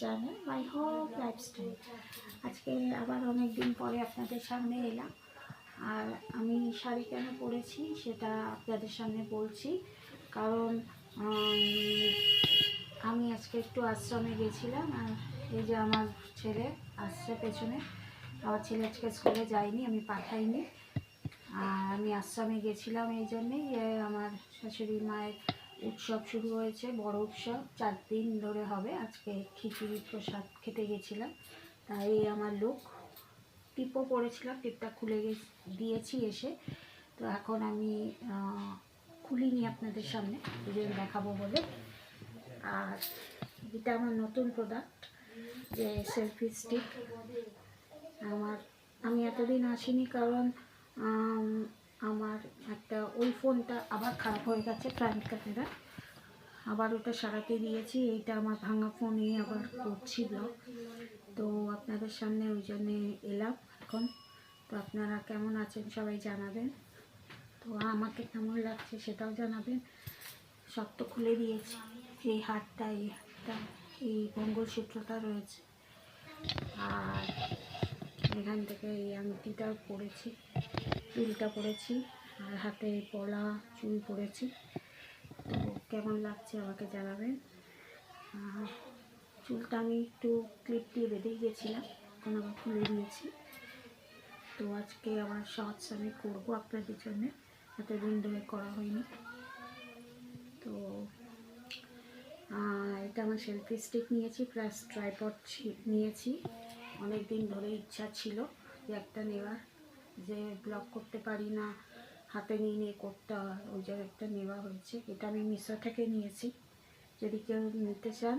Channel my hope lifestyle. আজকে আবার অনেক দিন পরে আপনাদের সামনে এলাম। আর আমি শাড়ি কেন পরেছি সেটা আপনাদের সামনে বলছি। কারণ আমি আজকে একটু আশ্রমে গেছিলাম। আর এই যে আমার ছেলে আসছে পেছনে। আমার ছেলে আজকে স্কুলে যায়নি, আমি পাঠাইনি। আর আমি আশ্রমে গেছিলাম এই জন্যেই। আমার শাশুড়ি মায়ের উৎসব শুরু হয়েছে, বড় উৎসব 4 দিন ধরে হবে। আজকে খিচুড়ি প্রসাদ খেতে গেছিলাম, তাই আমার লুক। টিপও পরেছিলাম, টিপটা খুলে দিয়েছি এসে। তো এখন আমি খুলিনি আপনাদের সামনে, দেখাবো বলে। আর এটা আমার নতুন প্রোডাক্ট, যে সেলফি স্টিক। আমি এতদিন আসিনি কারণ আমার একটা ওই ফোনটা আবার খারাপ হয়ে গেছে, ফ্রন্ট ক্যামেরা। আবার ওটা সারাতে দিয়েছি। এইটা আমার ভাঙা ফোনে আবার করছি ব্লগ। তো আপনাদের সামনে ওই জন্যে এলাম এখন। তো আপনারা কেমন আছেন সবাই জানাবেন। তো আমাকে কেমন লাগছে সেটাও জানাবেন। সব তো খুলে দিয়েছি। এই হারটা, এই মঙ্গলসূত্রটা রয়েছে, আর এখান থেকে এই আংটিটাও পরেছি, চুলটা পরেছি, আর হাতে পলা চুল পরেছি। তো কেমন লাগছে আমাকে জানাবেন। চুলটা আমি একটু ক্লিপ দিয়ে বেঁধেই গেছিলাম, এখন আবার খুলে দিয়েছি। তো আজকে আমার শর্টস আমি করবো আপনাদের জন্য, এতদিন ধরে করা হয়নি। তো এটা আমার সেলফি স্টিক নিয়েছি, প্লাস ট্রাইপড নিয়েছি। অনেক দিন ধরে ইচ্ছা ছিল যে একটা নেওয়ার, যে ব্লগ করতে পারি না, হাতে নিয়ে করতে হয়, ওই জন্য একটা নেওয়া হয়েছে। এটা আমি মিশো থেকে নিয়েছি। যদি কেউ নিতে চান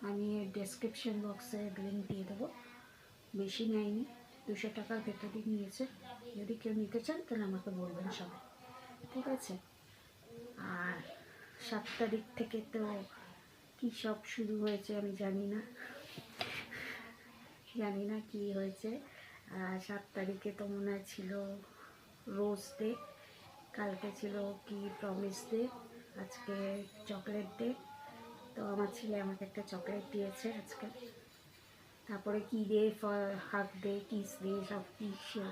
আমি ডেসক্রিপশন বক্সে লিঙ্ক দিয়ে দেবো। বেশি নেয়নি, 200 টাকার ভেতরেই নিয়েছে। যদি কেউ নিতে চান তাহলে আমাকে বলবেন সবাই, ঠিক আছে। আর 7 তারিখ থেকে তো কী সব শুরু হয়েছে আমি জানি না কি হয়েছে। 7 তারিখে তো মনে হয় ছিল রোজ ডে, কালকে ছিল কি প্রমিস ডে, আজকে চকলেট ডে। তো আমার ছেলে আমাকে একটা চকলেট দিয়েছে আজকে। তারপরে কি day, hug day, kiss day, সব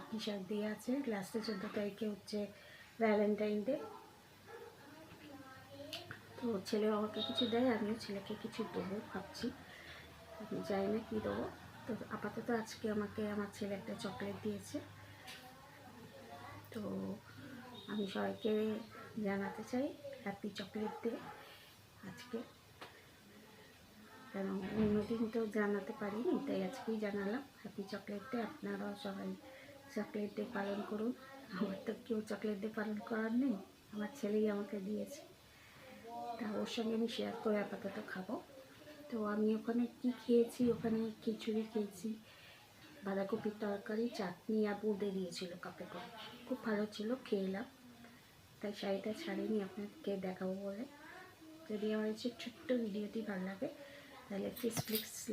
কিসব ডে আছে। লাস্টে 14 তারিখে হচ্ছে ভ্যালেন্টাইন ডে। তো ছেলেও আমাকে কিছু দেয়, আমিও ছেলেকে কিছু দেবো ভাবছি, আমি জানি না কী দেবো। তো আপাতত আজকে আমাকে আমার ছেলে একটা চকলেট দিয়েছে। তো আমি সবাইকে জানাতে চাই হ্যাপি চকলেট ডে আজকে, কারণ অন্যদিন তো জানাতে পারিনি, তাই আজকেই জানালাম হ্যাপি চকলেট ডে। আপনারাও সবাই চকলেট ডে পালন করুন। আমার তো কেউ চকলেট ডে পালন করার নেই, আমার ছেলেই আমাকে দিয়েছে। তা ওর সঙ্গে আমি শেয়ার করে আপাতত খাবো। তো আমি ওখানে কি খেয়েছি, ওখানে খিচুড়ি খেয়েছি, বাঁধাকপির তরকারি, চাটনি আর বোঁদে দিয়েছিল কাপে করে, খুব ভালো ছিল, খেয়ে এলাম। তাই শাড়িটা ছাড়িনি আপনাকে দেখাবো বলে। যদি আমার এই ছোট্ট ভিডিওটি ভালো লাগে তাহলে প্লিজ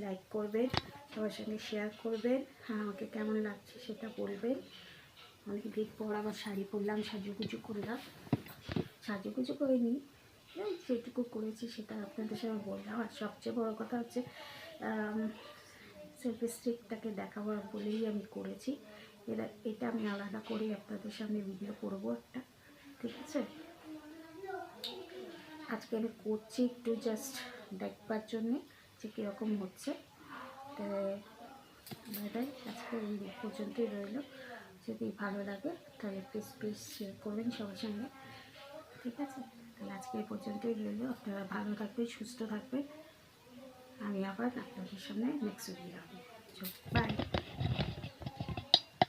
লাইক করবেন, সবার সঙ্গে শেয়ার করবেন, আর আমাকে কেমন লাগছে সেটা বলবেন। অনেক দিন পর আবার শাড়ি পরলাম, সাজুগুজু করলাম। সাজুগুজু করিনি, যেটুকু করেছি সেটা আপনাদের সঙ্গে বললাম। আর সবচেয়ে বড় কথা হচ্ছে সেলফি স্টিকটাকে দেখাবার বলেই আমি করেছি। এটা আমি আলাদা করে আপনাদের সামনে ভিডিও করবো একটা, ঠিক আছে। আজকে আমি করছি একটু জাস্ট দেখবার জন্যে যে কীরকম হচ্ছে। তাই আজকে এই পর্যন্তই রইল। যদি ভালো লাগে তাহলে প্লিজ শেয়ার করবেন সবার সঙ্গে, ঠিক আছে। তাহলে আজকে এই পর্যন্তই রইল। আপনারা ভালো থাকবেন, সুস্থ থাকবেন। আমি আবার আপনাদের সামনে নেক্সট ভিডিও হবে। বাই।